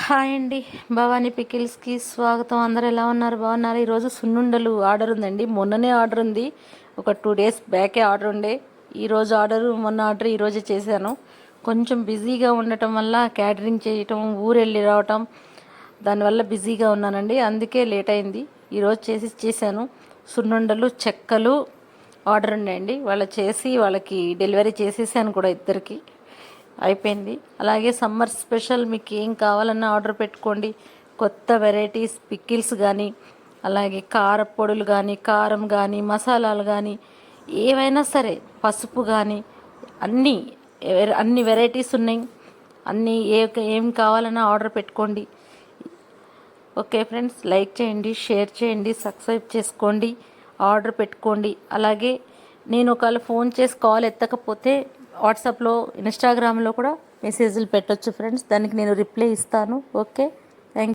Hi అండి. భవానీ పికిల్స్కి స్వాగతం. అందరూ ఎలా ఉన్నారు? బాగున్నారు? ఈరోజు సున్నుండలు ఆర్డర్ ఉందండి. మొన్ననే ఆర్డర్ ఉంది, ఒక 2 days బ్యాకే ఆర్డర్ ఉండే. ఈరోజు ఆర్డరు, మొన్న ఆర్డర్ ఈరోజే చేశాను. కొంచెం బిజీగా ఉండటం వల్ల క్యాటరింగ్ చేయటం, ఊరు వెళ్ళి రావటం, దానివల్ల బిజీగా ఉన్నానండి. అందుకే లేట్ అయింది. ఈరోజు చేశాను. సున్నుండలు, చెక్కలు ఆర్డర్ ఉన్నాయండి. వాళ్ళకి డెలివరీ చేసేసాను కూడా, ఇద్దరికి అయిపోయింది. అలాగే సమ్మర్ స్పెషల్ మీకు ఏం కావాలన్నా ఆర్డర్ పెట్టుకోండి. కొత్త వెరైటీస్ పికిల్స్ కానీ, అలాగే కారపొడులు కానీ, కారం కానీ, మసాలాలు కానీ, ఏవైనా సరే, పసుపు కానీ, అన్నీ అన్ని వెరైటీస్ ఉన్నాయి. అన్నీ ఏం కావాలన్నా ఆర్డర్ పెట్టుకోండి. ఓకే ఫ్రెండ్స్, లైక్ చేయండి, షేర్ చేయండి, సబ్స్క్రైబ్ చేసుకోండి, ఆర్డర్ పెట్టుకోండి. అలాగే నేను ఒకవేళ ఫోన్ చేసి కాల్ ఎత్తకపోతే వాట్సాప్లో, ఇన్స్టాగ్రామ్లో కూడా మెసేజ్లు పెట్టొచ్చు ఫ్రెండ్స్, దానికి నేను రిప్లై ఇస్తాను. ఓకే.